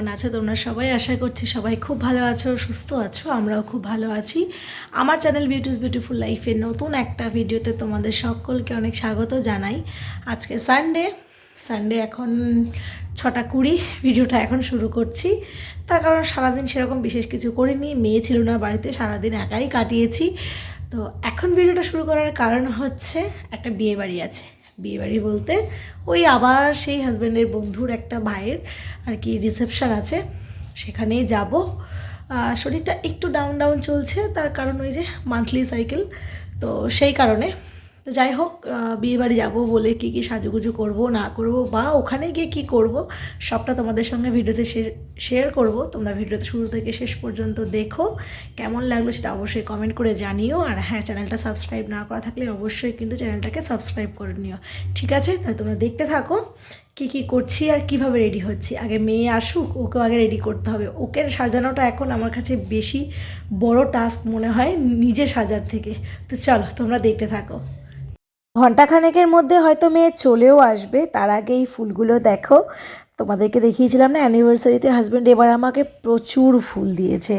কেমন আছো তোমরা সবাই? আশা করছি সবাই খুব ভালো আছো, সুস্থ আছো। আমরাও খুব ভালো আছি। আমার চ্যানেল বিউটিস বিউটিফুল লাইফের নতুন একটা ভিডিওতে তোমাদের সকলকে অনেক স্বাগত জানাই। আজকে সানডে এখন 6:20 ভিডিওটা এখন শুরু করছি। তার কারণ সারাদিন সেরকম বিশেষ কিছু করিনি, মেয়ে ছিল না বাড়িতে, সারাদিন একাই কাটিয়েছি। তো এখন ভিডিওটা শুরু করার কারণ হচ্ছে একটা বিয়েবাড়ি আছে। বিয়েবাড়ি বলতে ওই আবার সেই হাজব্যান্ডের বন্ধুর একটা ভাইয়ের আর কি রিসেপশান আছে, সেখানেই যাব। শরীরটা একটু ডাউন ডাউন চলছে, তার কারণ ওই যে মান্থলি সাইকেল, তো সেই কারণে। তো যাই হোক, বিয়েবাড়ি যাব বলে কী কী সাজুগুজু করব না করব বা ওখানে গিয়ে কী করব সবটা তোমাদের সঙ্গে ভিডিওতে শেয়ার করব। তোমরা ভিডিওতে শুরু থেকে শেষ পর্যন্ত দেখো। কেমন লাগলো সেটা অবশ্যই কমেন্ট করে জানিও। আর হ্যাঁ, চ্যানেলটা সাবস্ক্রাইব না করা থাকলে অবশ্যই কিন্তু চ্যানেলটাকে সাবস্ক্রাইব করে নিও, ঠিক আছে? তাহলে তোমরা দেখতে থাকো কী কী করছি আর কীভাবে রেডি হচ্ছি। আগে মেয়ে আসুক, ওকেও আগে রেডি করতে হবে। ওকে সাজানোটা এখন আমার কাছে বেশি বড় টাস্ক মনে হয় নিজে সাজার থেকে। তো চলো তোমরা দেখতে থাকো। ঘণ্টাখানেকের মধ্যে হয়তো মেয়ে চলেও আসবে। তার আগে এই ফুলগুলো দেখো, তোমাদেরকে দেখিয়েছিলাম না অ্যানিভার্সারিতে হাজব্যান্ড এবার আমাকে প্রচুর ফুল দিয়েছে।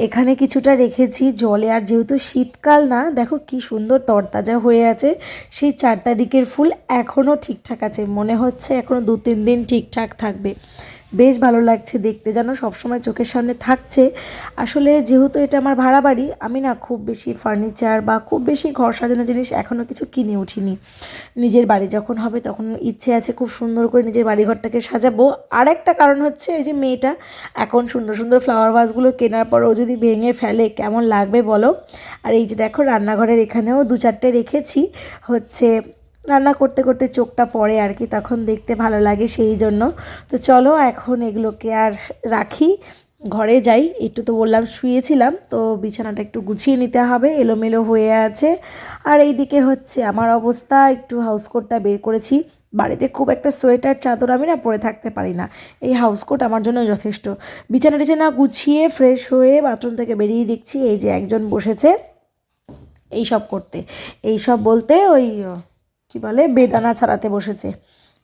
এখানে কিছুটা রেখেছি জলে, আর যেহেতু শীতকাল না, দেখো কি সুন্দর তরতাজা হয়ে আছে। সেই 4 তারিখের ফুল এখনও ঠিকঠাক আছে, মনে হচ্ছে এখনও 2-3 দিন ঠিকঠাক থাকবে। বেশ ভালো লাগছে দেখতে, যেন সবসময় চোখের সামনে থাকছে। আসলে যেহেতু এটা আমার ভাড়া বাড়ি, আমি না খুব বেশি ফার্নিচার বা খুব বেশি ঘর সাজানোর জিনিস এখনও কিছু কিনে উঠিনি। নিজের বাড়ি যখন হবে তখন ইচ্ছে আছে খুব সুন্দর করে নিজের বাড়িঘরটাকে সাজাবো। আর একটা কারণ হচ্ছে এই যে মেয়েটা এখন সুন্দর সুন্দর ফ্লাওয়ার ভাসগুলো কেনার পর ও যদি ভেঙে ফেলে কেমন লাগবে বলো। আর এই যে দেখো রান্নাঘরের এখানেও 2-4টে রেখেছি, হচ্ছে রান্না করতে করতে চোখটা পড়ে আর কি, তখন দেখতে ভালো লাগে সেই জন্য। তো চলো এখন এগুলোকে আর রাখি, ঘরে যাই। একটু তো বললাম শুয়েছিলাম, তো বিছানাটা একটু গুছিয়ে নিতে হবে, এলোমেলো হয়ে আছে। আর এইদিকে হচ্ছে আমার অবস্থা, একটু হাউসকোটটা বের করেছি। বাড়িতে খুব একটা সোয়েটার চাদর আমি না পরে থাকতে পারি না, এই হাউসকোট আমার জন্য যথেষ্ট। বিছানা টিছানা গুছিয়ে ফ্রেশ হয়ে বাথরুম থেকে বেরিয়ে দেখছি এই যে একজন বসেছে এইসব করতে। এইসব বলতে ওই কি বলে বেদানা ছাড়াতে বসেছে।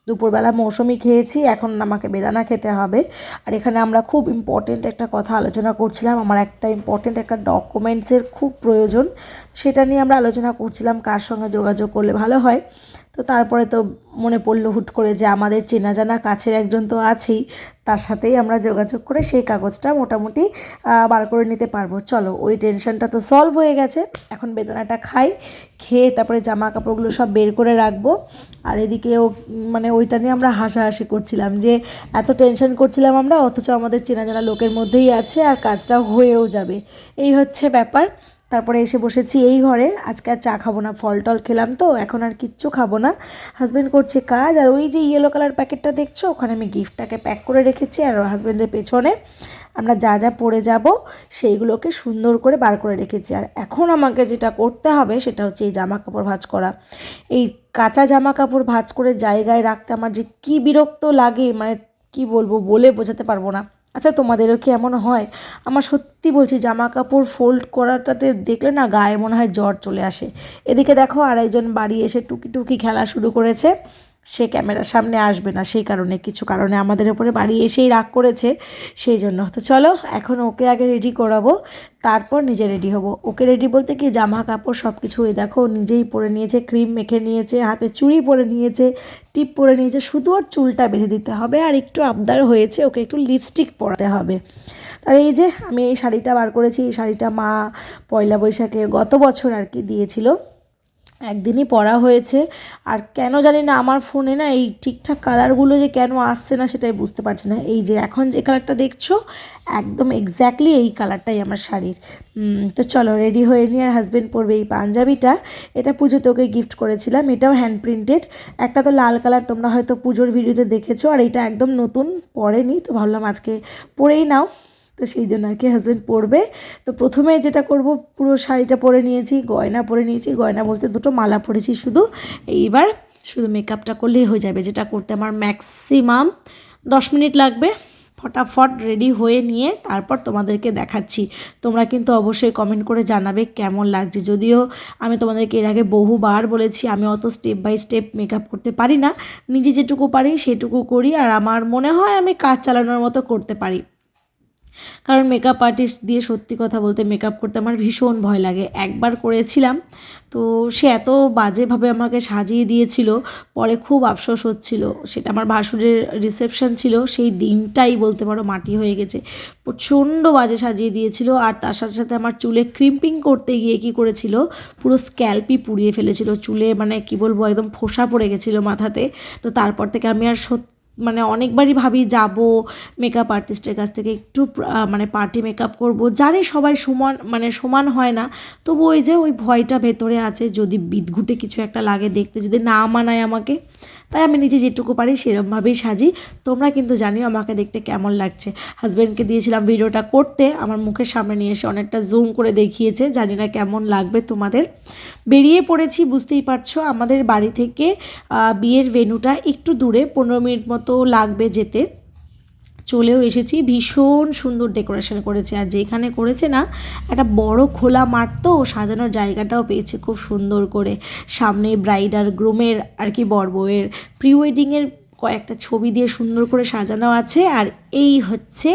দুপুরবেলা মৌসুমি খেয়েছি, এখন আমাকে বেদানা খেতে হবে। আর এখানে আমরা খুব ইম্পর্টেন্ট একটা কথা আলোচনা করছিলাম, আমার একটা ইম্পর্টেন্ট একটা ডকুমেন্টসের খুব প্রয়োজন, সেটা নিয়ে আমরা আলোচনা করছিলাম কার সঙ্গে যোগাযোগ করলে ভালো হয়। তো তারপরে তো মনে পড়লো হুট করে যে আমাদের চেনা জানা কাছের একজন তো আছেই, তার সাথেই আমরা যোগাযোগ করে সেই কাগজটা মোটামুটি বার করে নিতে পারবো। চলো, ওই টেনশনটা তো সলভ হয়ে গেছে। এখন বেদানাটা খাই, খেয়ে তারপরে জামা কাপড়গুলো সব বের করে রাখবো। আর এদিকেও মানে ওইটা নিয়ে আমরা হাসাহাসি করছিলাম যে এত টেনশন করছিলাম আমরা, অথচ আমাদের চেনা জানা লোকের মধ্যেই আছে আর কাজটা হয়েও যাবে, এই হচ্ছে ব্যাপার। তারপরে এসে বসেছি এই ঘরে। আজকে আর চা খাবো না, ফল টল খেলাম তো, এখন আর কিচ্ছু খাবো না। হাজব্যান্ড করছে কাজ, আর ওই যে ইয়েলো কালার প্যাকেটটা দেখছো ওখানে আমি গিফটটাকে প্যাক করে রেখেছি। আর হাজব্যান্ডের পেছনে আমরা যা যা পরে যাব সেইগুলোকে সুন্দর করে বার করে রেখেছি। আর এখন আমাকে যেটা করতে হবে সেটা হচ্ছে এই জামা কাপড় ভাঁজ করা। এই কাঁচা জামা কাপড় ভাঁজ করে জায়গায় রাখতে আমার যে কী বিরক্ত লাগে, মানে কি বলবো, বলে বোঝাতে পারবো না। আচ্ছা তোমাদেরও কি এমন হয়? আমার সত্যি বলছি, জামা কাপড় ফোল্ড করাটাতে দেখলে না গায়ে মনে হয় জ্বর চলে আসে। এদিকে দেখো আরেকজন বাড়ি এসে টুকি টুকি খেলা শুরু করেছে। সে ক্যামেরার সামনে আসবে না, সেই কারণে কিছু কারণে আমাদের উপরে বাড়ি এসেই রাগ করেছে, সেই জন্য। তো চলো এখন ওকে আগে রেডি করাবো, তারপর নিজে রেডি হব। ওকে রেডি বলতে কি, জামা কাপড় সব কিছু এই দেখো নিজেই পরে নিয়েছে, ক্রিম মেখে নিয়েছে, হাতে চুড়ি পরে নিয়েছে, টিপ পরে নিয়েছে, শুধু ওর চুলটা বেঁধে দিতে হবে। আর একটু আবদার হয়েছে ওকে একটু লিপস্টিক পরাতে হবে। আর এই যে আমি এই শাড়িটা বার করেছি, এই শাড়িটা মা পয়লা বৈশাখে গত বছর আর কি দিয়েছিল, একদিনই পরা হয়েছে। আর কেন জানি না আমার ফোনে না এই ঠিকঠাক কালারগুলো যে কেন আসছে না সেটাই বুঝতে পারছি না। এই যে এখন যে কালারটা দেখছো একদম এক্স্যাক্টলি এই কালারটাই আমার শাড়ির। তো চলো রেডি হয়ে নিয়ে, আর হাজব্যান্ড পরবে এই পাঞ্জাবিটা, এটা পুজোতে ওকে গিফট করেছিলাম, এটাও হ্যান্ড প্রিন্টেড। একটা তো লাল কালার তোমরা হয়তো পুজোর ভিডিওতে দেখেছো, আর এইটা একদম নতুন, পরেনি, তো ভাবলাম আজকে পরেই নাও, তো সেই জন্য আর কি হাজব্যান্ড পরবে। তো প্রথমে যেটা করব, পুরো শাড়িটা পরে নিয়েছি, গয়না পরে নিয়েছি, গয়না বলতে দুটো মালা পরেছি শুধু। এইবার শুধু মেকআপটা করলেই হয়ে যাবে, যেটা করতে আমার ম্যাক্সিমাম 10 মিনিট লাগবে। ফটাফট রেডি হয়ে নিয়ে তারপর তোমাদেরকে দেখাচ্ছি। তোমরা কিন্তু অবশ্যই কমেন্ট করে জানাবে কেমন লাগছে। যদিও আমি তোমাদেরকে এর আগে বহুবার বলেছি আমি অত স্টেপ বাই স্টেপ মেকআপ করতে পারি না, নিজে যেটুকু পারি সেটুকু করি, আর আমার মনে হয় আমি কাজ চালানোর মতো করতে পারি। কারণ মেকআপ আর্টিস্ট দিয়ে সত্যি কথা বলতে মেকআপ করতে আমার ভীষণ ভয় লাগে। একবার করেছিলাম, তো সে এত বাজেভাবে আমাকে সাজিয়ে দিয়েছিল, পরে খুব আফসোস হচ্ছিল। সেটা আমার ভাসুরের রিসেপশন ছিল, সেই দিনটাই বলতে পারো মাটি হয়ে গেছে। প্রচণ্ড বাজে সাজিয়ে দিয়েছিল, আর তার সাথে সাথে আমার চুলে ক্রিম্পিং করতে গিয়ে কী করেছিল, পুরো স্ক্যাল্পই পুড়িয়ে ফেলেছিল। চুলে মানে কি বলবো, একদম ফোসা পড়ে গেছিলো মাথাতে। তো তারপর থেকে আমি আর মানে অনেকবারই ভাবি যাব মেকআপ আর্টিস্টের কাছ থেকে একটু মানে পার্টি মেকআপ করব। জানি সবাই সমান হয় না, তবু ওই ভয়টা ভেতরে আছে, যদি বিদঘুটে কিছু একটা লাগে দেখতে, যদি না মানায় আমাকে। তাই আমি নিজে যেটুকু পারি সেরকমভাবেই সাজি। তোমরা কিন্তু জানিও আমাকে দেখতে কেমন লাগছে। হাজব্যান্ডকে দিয়েছিলাম ভিডিওটা করতে, আমার মুখের সামনে নিয়ে এসে অনেকটা জুম করে দেখিয়েছে, জানি না কেমন লাগবে তোমাদের। বেরিয়ে পড়েছি, বুঝতেই পারছো আমাদের বাড়ি থেকে বিয়ের ভেন্যুটা একটু দূরে, 15 মিনিট মতো লাগবে যেতে। চলেও এসেছি। ভীষণ সুন্দর ডেকোরেশন করেছে, আর যেখানে করেছে না, একটা বড় খোলা মাঠ, তো সাজানোর জায়গাটাও পেয়েছে খুব সুন্দর করে। সামনে ব্রাইড আর গ্রুমের আর কি বর বউয়ের প্রি ওয়েডিংয়ের কয়েকটা ছবি দিয়ে সুন্দর করে সাজানো আছে। আর এই হচ্ছে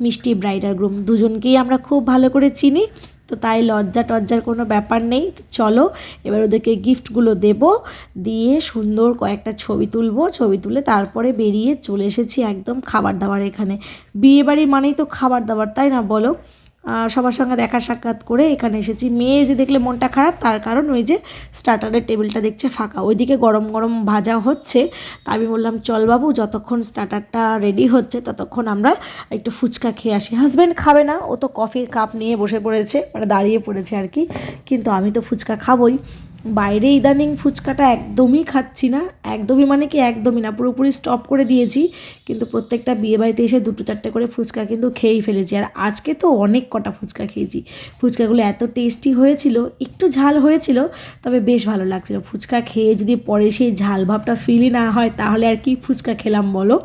মিষ্টি ব্রাইড আর গ্রুম, দুজনকেই আমরা খুব ভালো করে চিনি, তো তাই লজ্জা টজ্জার কোনো ব্যাপার নেই। চলো এবার ওদেরকে গিফটগুলো দেব, দিয়ে সুন্দর কয়েকটা ছবি তুলবো। ছবি তুলে তারপরে বেরিয়ে চলে এসেছি একদম খাবার দাবার এখানে। বিয়েবাড়ি মানেই তো খাবার দাবার, তাই না বলো? সবার সঙ্গে দেখা সাক্ষাৎ করে এখানে এসেছি। মেয়ে যে দেখলে মনটা খারাপ, তার কারণ ওই যে স্টার্টারের টেবিলটা দেখছে ফাঁকা, ওইদিকে গরম গরম ভাজা হচ্ছে। তা আমি বললাম চল বাবু, যতক্ষণ স্টার্টারটা রেডি হচ্ছে ততক্ষণ আমরা একটু ফুচকা খেয়ে আসি। হাজব্যান্ড খাবে না, ও তো কফির কাপ নিয়ে বসে পড়েছে, মানে দাঁড়িয়ে পড়েছে আর কি, কিন্তু আমি তো ফুচকা খাবই। বাইরে ইদানিং ফুচকাটা একদমই খাচ্ছি না, একদমই মানে কি একদমই না, পুরোপুরি স্টপ করে দিয়েছি। কিন্তু প্রত্যেকটা বিয়েবাড়িতে এসে 2-4টে করে ফুচকা কিন্তু খেয়েই ফেলেছি, আর আজকে তো অনেক কটা ফুচকা খেয়েছি। ফুচকাগুলো এত টেস্টি হয়েছিল, একটু ঝাল হয়েছিল, তবে বেশ ভালো লাগছিল। ফুচকা খেয়ে যদি পরে সেই ঝাল ভাবটা ফিলই না হয়, তাহলে আর কি ফুচকা খেলাম বলো।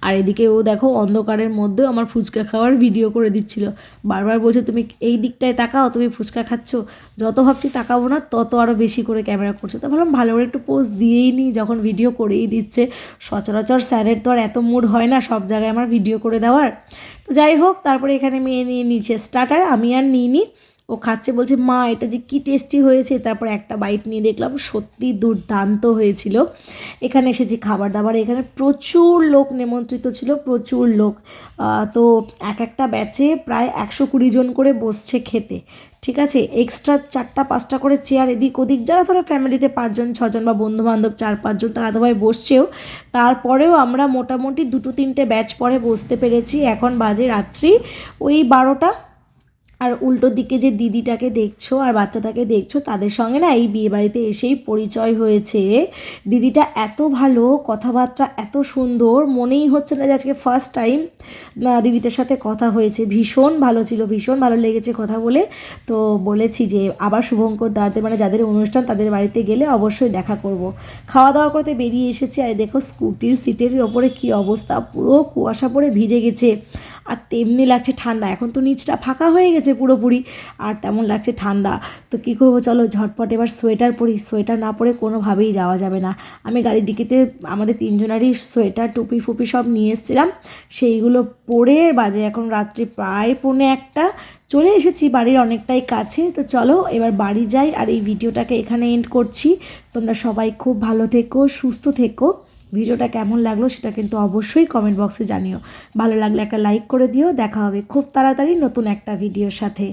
আর এদিকে ও দেখো অন্ধকারের মধ্যেও আমার ফুচকা খাওয়ার ভিডিও করে দিচ্ছিল, বারবার বলছে তুমি এই দিকটায় তাকাও, তুমি ফুচকা খাচ্ছ। যত ভাবছি তাকাবো না, তত আরও বেশি করে ক্যামেরা করছে। তো ভাবলাম ভালো করে একটু পোজ দিয়েই নিই, যখন ভিডিও করেই দিচ্ছে। সচরাচর স্যারের তো আর এত মুড হয় না সব জায়গায় আমার ভিডিও করে দেওয়ার। তো যাই হোক, তারপরে এখানে মেয়ে নিয়ে নিচ্ছে স্টার্টার, আমি আর নিইনি। ও খাচ্ছে, বলছে মা এটা যে কী টেস্টি হয়েছে। তারপর একটা বাইট নিয়ে দেখলাম সত্যি দুর্দান্ত হয়েছিল। এখানে এসেছি খাবার দাবার, এখানে প্রচুর লোক নিমন্ত্রিত ছিল, প্রচুর লোক। তো একটা ব্যাচে প্রায় 120 জন করে বসছে খেতে, ঠিক আছে। এক্সট্রা 4-5টা করে চেয়ার এদিক ওদিক, যারা ধরো ফ্যামিলিতে 5-6 জন বা বন্ধুবান্ধব 4-5 জন, তারা সবাই বসছেও। তারপরেও আমরা মোটামুটি 2-3টে ব্যাচ পরে বসতে পেরেছি। এখন বাজে রাত্রি ওই 12টা। আর উল্টো দিকে যে দিদিটাকে দেখছো আর বাচ্চাটাকে দেখছো, তাদের সঙ্গে না এই বিয়েবাড়িতে এসেই পরিচয় হয়েছে। দিদিটা এত ভালো, কথাবার্তা এত সুন্দর, মনেই হচ্ছে না যে আজকে ফার্স্ট টাইম না দিদিটার সাথে কথা হয়েছে। ভীষণ ভালো ছিল, ভীষণ ভালো লেগেছে কথা বলে। তো বলেছি যে আবার শুভঙ্কর দাঁড়াতে, মানে যাদের অনুষ্ঠান তাদের বাড়িতে গেলে অবশ্যই দেখা করব। খাওয়া দাওয়া করতে বেরিয়ে এসেছি, আর দেখো স্কুটির সিটের ওপরে কী অবস্থা, পুরো কুয়াশা পড়ে ভিজে গেছে। আর তেমনি লাগছে ঠান্ডা, এখন তো নিচটা ফাঁকা হয়ে গেছে পুরোপুরি, আর তেমন লাগছে ঠান্ডা। তো কী করবো, চলো ঝটপট এবার সোয়েটার পরি। সোয়েটার না পরে কোনোভাবেই যাওয়া যাবে না। আমি গাড়ির ডিকিতে আমাদের 3জনেরই সোয়েটার টুপি ফুপি সব নিয়ে এসেছিলাম, সেইগুলো পরে বাজে এখন রাত্রি প্রায় 1:45। চলে এসেছি বাড়ির অনেকটাই কাছে। তো চলো এবার বাড়ি যাই, আর এই ভিডিওটাকে এখানে এন্ড করছি। তোমরা সবাই খুব ভালো থেকো, সুস্থ থেকো। ভিডিওটা কেমন লাগলো সেটা কিন্তু অবশ্যই কমেন্ট বক্সে জানিও। ভালো লাগলে একটা লাইক করে দিও। দেখা হবে খুব তাড়াতাড়ি নতুন একটা ভিডিওর সাথে।